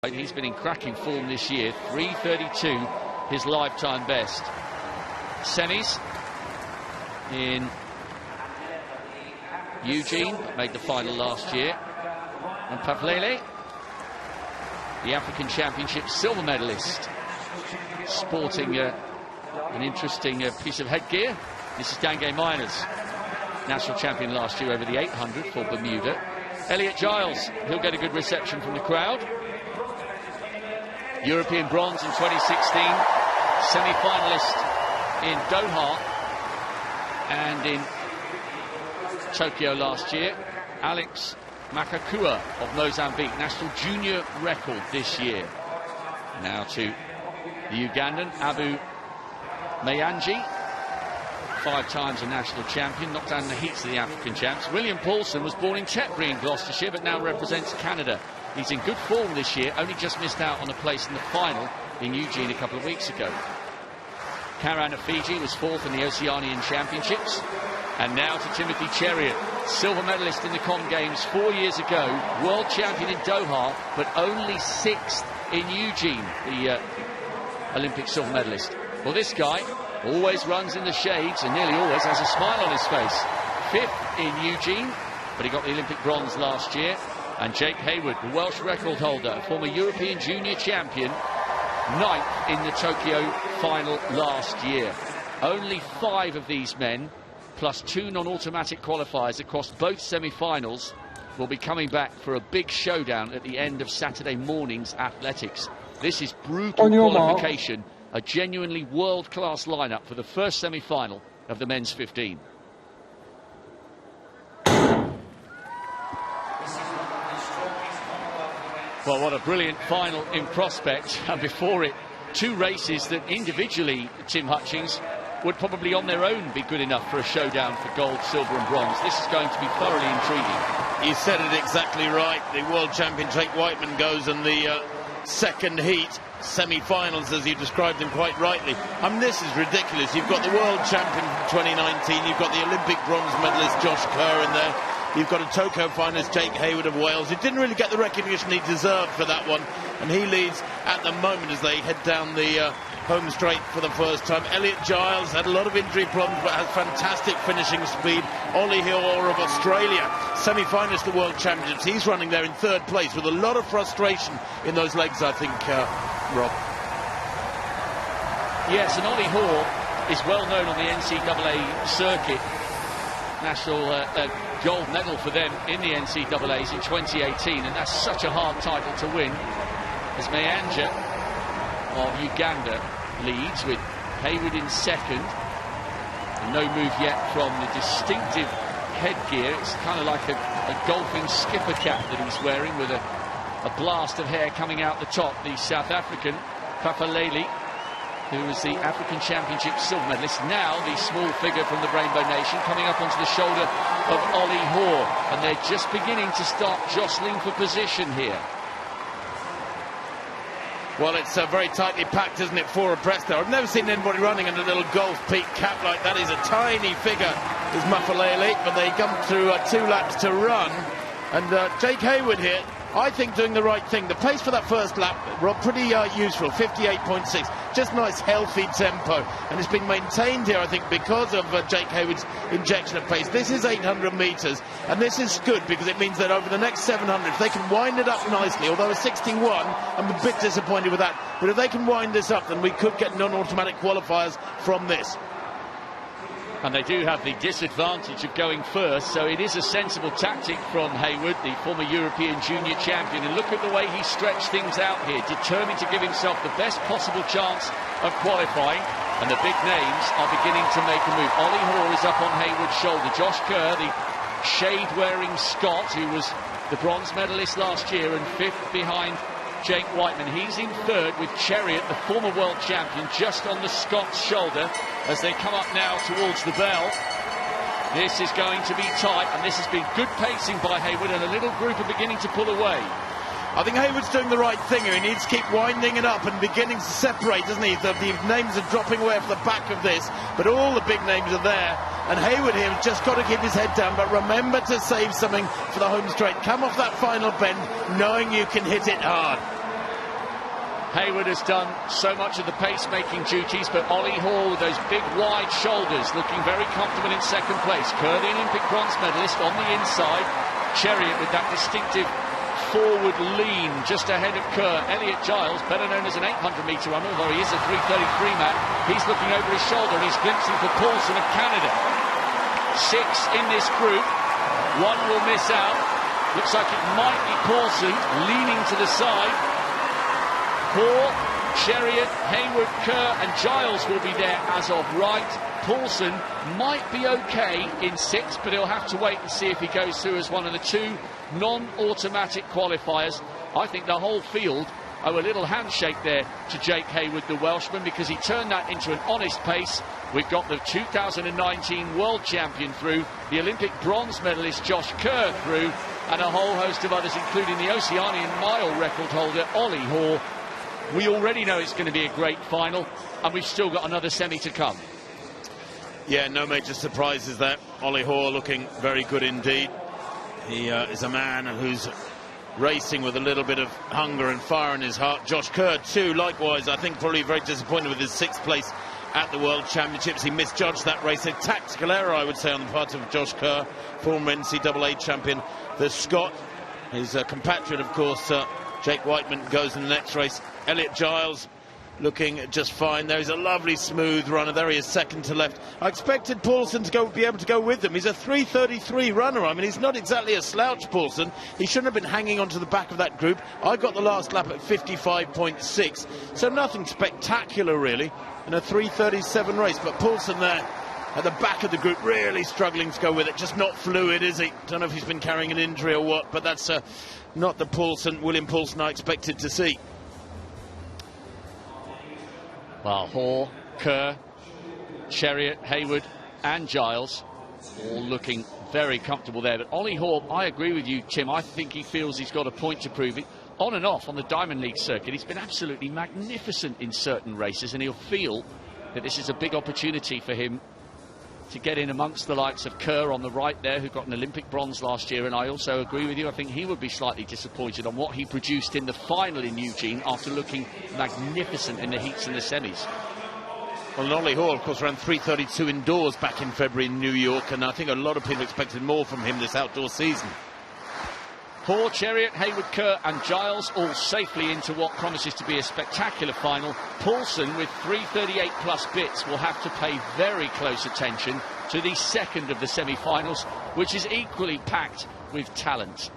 He's been in cracking form this year. 3:32, his lifetime best. Semis in Eugene, made the final last year. And Paflele, the African Championship silver medalist, sporting an interesting piece of headgear. This is Dange Miners, national champion last year over the 800 for Bermuda. Elliott Giles, he'll get a good reception from the crowd. European bronze in 2016, semi-finalist in Doha and in Tokyo last year. Alex Makakua of Mozambique, national junior record this year. Now to the Ugandan, Abu Mayanji, 5 times a national champion, knocked down in the heats of the African champs. William Paulson was born in Tetbury in Gloucestershire, but now represents Canada. He's in good form this year, only just missed out on a place in the final in Eugene a couple of weeks ago. Karan of Fiji was 4th in the Oceanian Championships. And now to Timothy Chariot, silver medalist in the Com Games 4 years ago, world champion in Doha, but only 6th in Eugene, the Olympic silver medalist. Well, this guy always runs in the shades and nearly always has a smile on his face. 5th in Eugene, but he got the Olympic bronze last year. And Jake Hayward, the Welsh record holder, former European junior champion, 9th in the Tokyo final last year. Only 5 of these men, plus 2 non-automatic qualifiers across both semi-finals, will be coming back for a big showdown at the end of Saturday morning's athletics. This is brutal qualification, a genuinely world-class lineup for the first semi-final of the men's 15. Well, what a brilliant final in prospect, and before it, 2 races that individually, Tim Hutchings, would probably on their own be good enough for a showdown for gold, silver and bronze. This is going to be thoroughly intriguing. You said it exactly right. The world champion Jake Whiteman goes in the second heat, semi-finals, as you described them quite rightly. I mean, this is ridiculous. You've got the world champion from 2019, you've got the Olympic bronze medalist Josh Kerr in there. You've got a Tokyo finalist, Jake Hayward of Wales, who didn't really get the recognition he deserved for that one. And he leads at the moment as they head down the home straight for the first time. Elliott Giles had a lot of injury problems, but has fantastic finishing speed. Olly Hill of Australia, semi-finalist at the World Championships. He's running there in 3rd place with a lot of frustration in those legs, I think, Rob. Yes, and Olly Hill is well known on the NCAA circuit. National gold medal for them in the NCAAs in 2018, and that's such a hard title to win. As Mayanja of Uganda leads with Hayward in 2nd. And no move yet from the distinctive headgear. It's kind of like a golfing skipper cap that he's wearing with a blast of hair coming out the top. The South African Paflele, who was the African Championship silver medalist, now the small figure from the Rainbow Nation, coming up onto the shoulder of Olly Hill. And they're just beginning to start jostling for position here. Well, it's very tightly packed, isn't it, 4 abreast there. I've never seen anybody running in a little golf peak cap like that. He's a tiny figure, is Mafalele, but they come through 2 laps to run. And Jake Hayward here, I think, doing the right thing. The pace for that first lap, Rob, pretty useful, 58.6. Just nice, healthy tempo. And it's been maintained here, I think, because of Jake Hayward's injection of pace. This is 800 metres, and this is good because it means that over the next 700, if they can wind it up nicely, although a 61, I'm a bit disappointed with that. But if they can wind this up, then we could get non-automatic qualifiers from this. And they do have the disadvantage of going first, so it is a sensible tactic from Hayward, the former European junior champion. And look at the way he stretched things out here, determined to give himself the best possible chance of qualifying. And the big names are beginning to make a move. Olly Hill is up on Hayward's shoulder. Josh Kerr, the shade-wearing Scot, who was the bronze medalist last year and 5th behind Jake Whiteman. He's in 3rd with Chariot, the former world champion, just on the Scots shoulder as they come up now towards the bell. This is going to be tight, and this has been good pacing by Hayward, and a little group are beginning to pull away. I think Hayward's doing the right thing here. He needs to keep winding it up and beginning to separate, doesn't he? The names are dropping away off the back of this, but all the big names are there. And Hayward here has just got to keep his head down, but remember to save something for the home straight. Come off that final bend knowing you can hit it hard. Haywood has done so much of the pace-making duties, but Olly Hill with those big wide shoulders looking very comfortable in second place. Kerr, the Olympic bronze medalist, on the inside. Chariot with that distinctive forward lean just ahead of Kerr. Elliott Giles, better known as an 800-metre runner, although he is a 3:33 man. He's looking over his shoulder and he's glimpsing for Paulson of Canada. 6 in this group. 1 will miss out. Looks like it might be Paulson leaning to the side. Hall, Chariot, Haywood, Kerr and Giles will be there as of right. Paulson might be okay in 6, but he'll have to wait and see if he goes through as one of the 2 non-automatic qualifiers. I think the whole field owe a little handshake there to Jake Haywood, the Welshman, because he turned that into an honest pace. We've got the 2019 world champion through, the Olympic bronze medalist Josh Kerr through, and a whole host of others, including the Oceanian mile record holder Olly Hill. We already know it's going to be a great final, and we've still got another semi to come. Yeah, no major surprises there. Olly Hill looking very good indeed. He is a man who's racing with a little bit of hunger and fire in his heart. Josh Kerr too, likewise, I think probably very disappointed with his 6th place at the World Championships. He misjudged that race. A tactical error, I would say, on the part of Josh Kerr, former NCAA champion, the Scot. His compatriot, of course, Jake Whiteman, goes in the next race. Elliott Giles looking just fine. There is a lovely smooth runner. There he is, second to left. I expected Paulson to be able to go with them. He's a 3:33 runner. I mean, he's not exactly a slouch, Paulson. He shouldn't have been hanging onto the back of that group. I got the last lap at 55.6, so nothing spectacular really in a 3:37 race. But Paulson there at the back of the group, really struggling to go with it. Just not fluid, is he? Don't know if he's been carrying an injury or what, but that's not the William Paulson I expected to see. Well, Hall, Kerr, Chariot, Haywood and Giles all looking very comfortable there. But Olly Hill, I agree with you, Tim. I think he feels he's got a point to prove it. On and off on the Diamond League circuit, he's been absolutely magnificent in certain races, and he'll feel that this is a big opportunity for him to get in amongst the likes of Kerr on the right there, who got an Olympic bronze last year. And I also agree with you, I think he would be slightly disappointed on what he produced in the final in Eugene after looking magnificent in the heats and the semis. Well, Olly Hill, of course, ran 3:32 indoors back in February in New York, and I think a lot of people expected more from him this outdoor season. Hall, Chariot, Haywood, Kerr and Giles all safely into what promises to be a spectacular final. Paulson, with 3:38 plus bits, will have to pay very close attention to the second of the semi-finals, which is equally packed with talent.